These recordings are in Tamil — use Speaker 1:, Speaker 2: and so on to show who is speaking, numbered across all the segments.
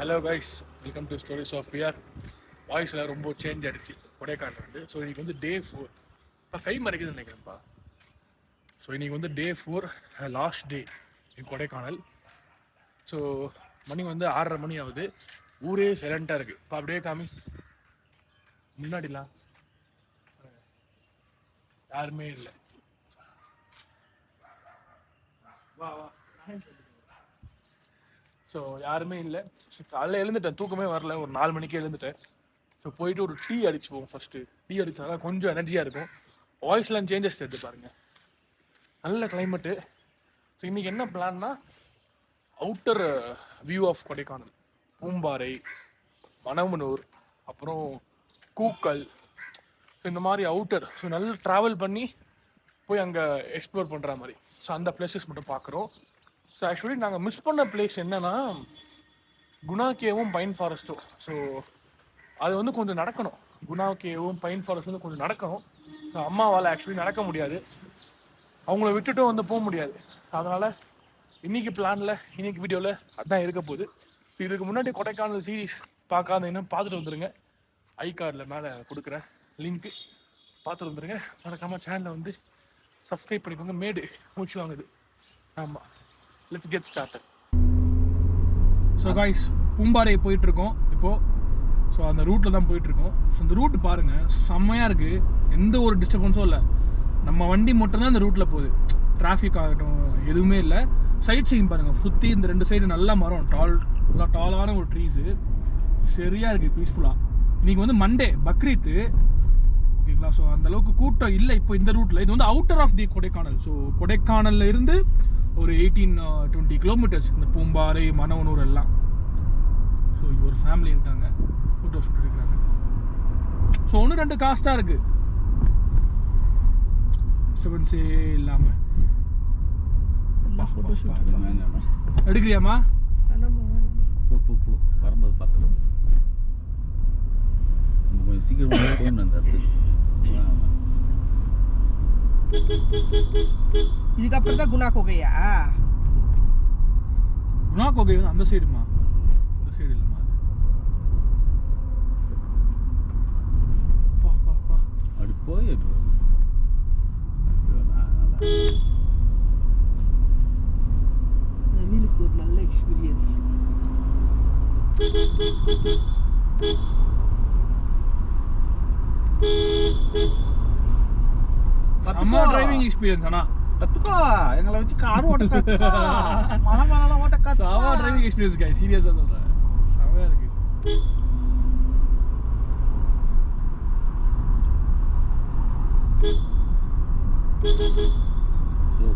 Speaker 1: Hello guys, welcome to stories of fear. வாய்ஸில் ரொம்ப சேஞ்ச் ஆகிடுச்சு கொடைக்கானல் வந்து. ஸோ இன்றைக்கி வந்து டே 4. இப்போ கை மறைக்குதுன்னு நினைக்கிறேன்ப்பா. ஸோ இன்றைக்கி வந்து டே 4, லாஸ்ட் டே இன் கொடைக்கானல். ஸோ மணி வந்து 6:30 மணி ஆகுது. ஊரே சைலண்ட்டாக இருக்குது. இப்போ அப்படியே காமி முன்னாடிலாம் யாருமே இல்லை. வா வா. ஸோ யாருமே இல்லை. ஸோ காலையில் எழுந்துட்டேன், தூக்கமே வரல. ஒரு 4 மணிக்கே எழுந்துட்டேன். ஸோ போயிட்டு ஒரு டீ அடிச்சுப்போம். ஃபஸ்ட்டு டீ அடித்தா தான் கொஞ்சம் எனர்ஜியாக இருக்கும். வாய்ஸ்லாம் சேஞ்சஸ் எடுத்து பாருங்கள். நல்ல கிளைமேட்டு. ஸோ இன்றைக்கி என்ன பிளான்னா, outer view of Kodaikanal, Poombarai, Mannavanur, அப்புறம் கூக்கல், ஸோ இந்த மாதிரி அவுட்டர். ஸோ நல்லா ட்ராவல் பண்ணி போய் அங்கே எக்ஸ்ப்ளோர் பண்ணுற மாதிரி. ஸோ அந்த பிளேசஸ் மட்டும் பார்க்குறோம். ஸோ ஆக்சுவலி நாங்கள் மிஸ் பண்ண பிளேஸ் என்னென்னா குணா கேவும் பைன் ஃபாரஸ்ட்டும். ஸோ அது வந்து கொஞ்சம் நடக்கணும். குணா கேவும் பைன் ஃபாரஸ்ட் வந்து கொஞ்சம் நடக்கணும். ஸோ அம்மாவால் ஆக்சுவலி நடக்க முடியாது, அவங்கள விட்டுட்டும் வந்து போக முடியாது. அதனால் இன்றைக்கி பிளானில், இன்றைக்கி வீடியோவில் அதுதான் இருக்க போகுது. ஸோ இதுக்கு முன்னாடி கொடைக்கானல் சீரீஸ் பார்க்காதீங்கன்னா பார்த்துட்டு வந்துடுங்க. ஐ கார்டில் மேலே கொடுக்குற லிங்க்கு பார்த்துட்டு வந்துடுங்க. மறக்காமல் சேனலை வந்து சப்ஸ்கிரைப் பண்ணிக்கோங்க. மேடு மூச்சு வாங்குது. ஆமாம், let's get started. So guys, Poombarai போயிட்டுருக்கோம் இப்போது. ஸோ அந்த ரூட்டில் தான் போயிட்டுருக்கோம். ஸோ அந்த ரூட்டு பாருங்கள், செம்மையாக இருக்குது. எந்த ஒரு டிஸ்டர்பன்ஸும் இல்லை. நம்ம வண்டி மட்டும் தான் இந்த ரூட்டில் போகுது. டிராஃபிக் ஆகட்டும் எதுவுமே இல்லை. சைட் சீன் பாருங்கள், சுற்றி இந்த 2 சைடு நல்ல மரம், டாலான ஒரு ட்ரீஸு. சரியாக இருக்குது, பீஸ்ஃபுல்லாக. இன்றைக்கி வந்து மண்டே, பக்ரீத்து, ஓகேங்களா. ஸோ அந்தளவுக்கு கூட்டம் இல்லை இப்போ இந்த ரூட்டில். இது வந்து outer of the Kodaikanal. So கொடைக்கானலில் இருந்து ஒரு 18-20 கிலோமீட்டர்ஸ் இந்த பூம்பாறை, மணவனூர் எல்லாம். ஸோ இங்கே ஒரு ஃபேமிலி இருக்காங்க, ஃபோட்டோ ஷூட் எடுக்கிறாங்க. ஸோ 1-2 காஸ்ட்டாக இருக்குது, டிஸ்டர்பன்ஸே இல்லாமல். எடுக்கிறியாம்மா?
Speaker 2: வரும்போது பார்த்துக்கலாம். கொஞ்சம் சீக்கிரமாக போகணும் அந்த இடத்துக்கு.
Speaker 3: இதுக்கப்புறம் தான் குணா கோகையா?
Speaker 1: குணா கோகை வந்து அந்த சைடுமா, இந்த சைடு இல்லைம்மா. அது
Speaker 2: அப்படி போயிட்டு
Speaker 3: நவீனுக்கு ஒரு நல்ல எக்ஸ்பீரியன்ஸ்.
Speaker 1: அம்மா டிரைவிங் எக்ஸ்பீரியன்ஸ். ஆனால்
Speaker 2: கற்றுக்கோ, எங்களை வச்சு கார் ஓட்ட கற்றுக்கோ, மலை மலைலாம் ஓட்ட கற்றுக்கோ.
Speaker 1: அம்மா டிரைவிங் எக்ஸ்பீரியன்ஸ் காய், சீரியஸாக சொல்கிறேன், செம்மையாக இருக்குது.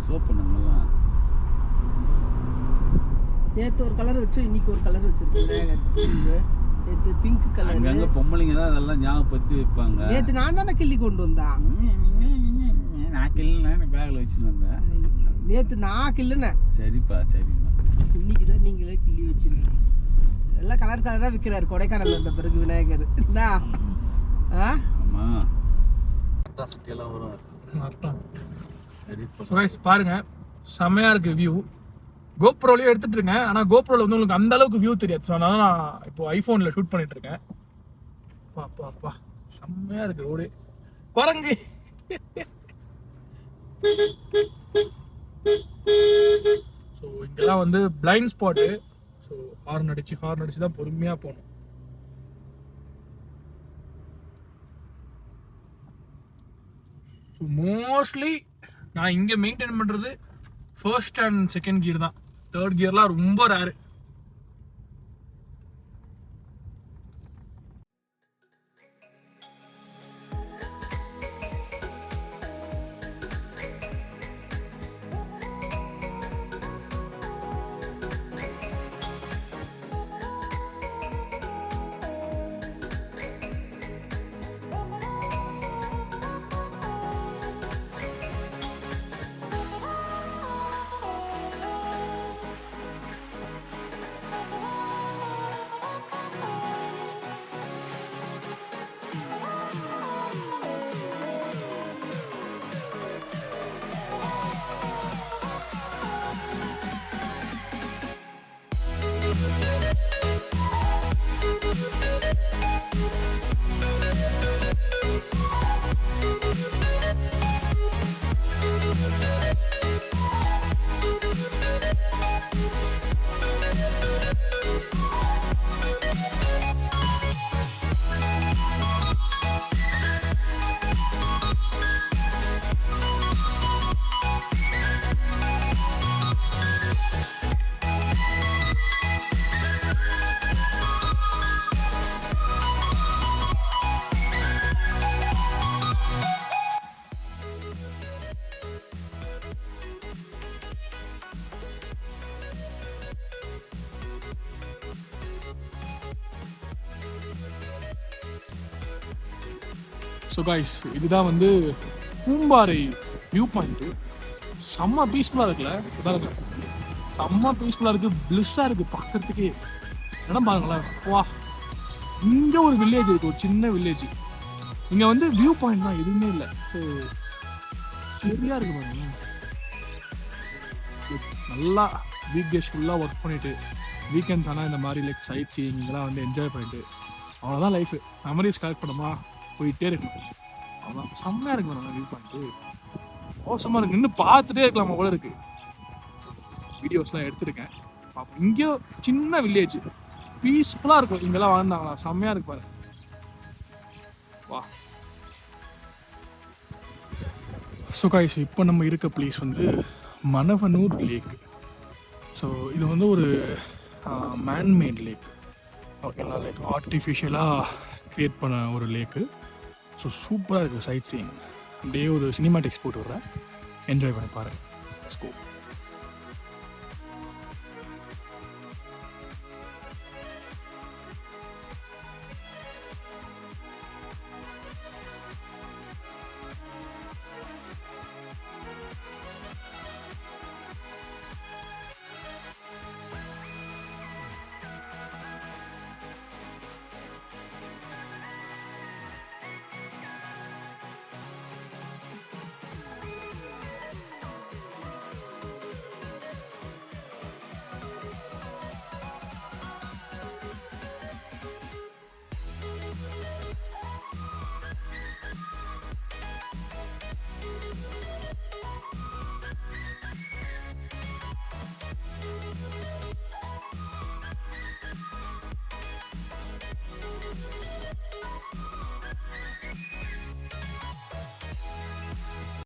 Speaker 2: ஸ்லோ பண்ணுங்களா.
Speaker 3: நேற்று ஒரு கலர் வச்சு இன்னைக்கு ஒரு கலர் வச்சிருக்கேன். நேற்று பிங்க் கலர்.
Speaker 2: அங்கே பொம்பளைங்க தான் அதெல்லாம் ஞாபகப்படுத்தி வைப்பாங்க.
Speaker 3: நேற்று நான் தானே கிள்ளி கொண்டு வந்தேன்.
Speaker 2: நான் கிள்ளினேன், பேக்கில் வச்சுன்னு வந்தேன்.
Speaker 3: நேற்று நான் கிள்ளுனேன்.
Speaker 2: சரிப்பா சரிம்மா.
Speaker 3: இன்னைக்கு தான் நீங்களே கிள்ளி வச்சிருக்கீங்க. எல்லாம் கலர் கலராக விற்கிறாரு கொடைக்கானல் வந்த பிறகு விநாயகர். என்ன
Speaker 2: ஆமாம், சட்டியெல்லாம் வரும்.
Speaker 1: பாருங்க, செம்மையாக இருக்குது வியூ. கோப்ரோலையும் எடுத்துட்டு இருக்கேன், ஆனால் கோப்ரோவில் வந்து உங்களுக்கு அந்த அளவுக்கு வியூ தெரியாது. ஸோ அதனால நான் இப்போ ஐஃபோனில் ஷூட் பண்ணிட்டு இருக்கேன். அப்பா செம்மையாக இருக்குது ரோடு. குரங்கு ஸோ இங்கெல்லாம் வந்து பிளைண்ட் ஸ்பாட்டு. ஸோ ஹார்ன் அடிச்சு தான் பொறுமையாக போகணும். ஸோ மோஸ்ட்லி நான் இங்கே மெயின்டைன் பண்ணுறது ஃபர்ஸ்ட் அண்ட் செகண்ட் கியர் தான். தேர்ட் கியர்லாம் ரொம்ப ரேரு. ஸோ காய்ஸ் இதுதான் வந்து பூம்பாறை வியூ பாயிண்ட்டு. செம்ம பீஸ்ஃபுல்லாக இருக்குல்ல, பாருங்க செம்ம பீஸ்ஃபுல்லாக இருக்குது, பிளிஸ்ஸாக இருக்குது பார்க்கறதுக்கே. இடம் பாருங்களேன், வா இங்கே ஒரு வில்லேஜ் இருக்குது, ஒரு சின்ன வில்லேஜ். இங்கே வந்து வியூ பாயிண்ட் தான், எதுவுமே இல்லை. ஸோ சரியாக இருக்குது பாருங்களேன். நல்லா வீக் டேஸ் ஃபுல்லாக ஒர்க் பண்ணிவிட்டு வீக்கெண்ட்ஸ் ஆனால் இந்த மாதிரி லைக் சைட் சீயிங் இதெல்லாம் வந்து என்ஜாய் பண்ணிட்டு அவ்வளோதான் லைஃபு. மெமரிஸ் கலெக்ட் பண்ணோமா போயிட்டே இருக்கணும், அவ்வளோதான். செம்மையாக இருக்கு பாருங்க வியூ பாயிண்ட்டு, மோசமாக இருக்குது, இன்னும் பார்த்துட்டே இருக்கலாமா போல இருக்குது. வீடியோஸ்லாம் எடுத்திருக்கேன் பார்ப்போம். இங்கேயோ சின்ன வில்லேஜ் பீஸ்ஃபுல்லாக இருக்கும், இங்கெல்லாம் வாழ்ந்தாங்களா, செம்மையாக இருக்கு பாரு. வா ஸோ காய்ஸ் இப்போ நம்ம இருக்க பிளேஸ் வந்து மணவனூர் லேக். ஸோ இது வந்து ஒரு மேன்மேட் லேக், ஓகேங்களா, லைக் ஆர்டிஃபிஷியலாக க்ரியேட் பண்ண ஒரு லேக்கு. ஸோ சூப்பராக இருக்குது சைட் சீயிங். அப்படியே ஒரு சினிமாட்டிக்ஸ் போட்டு விட்றேன், என்ஜாய் பண்ணி பாருங்கள்.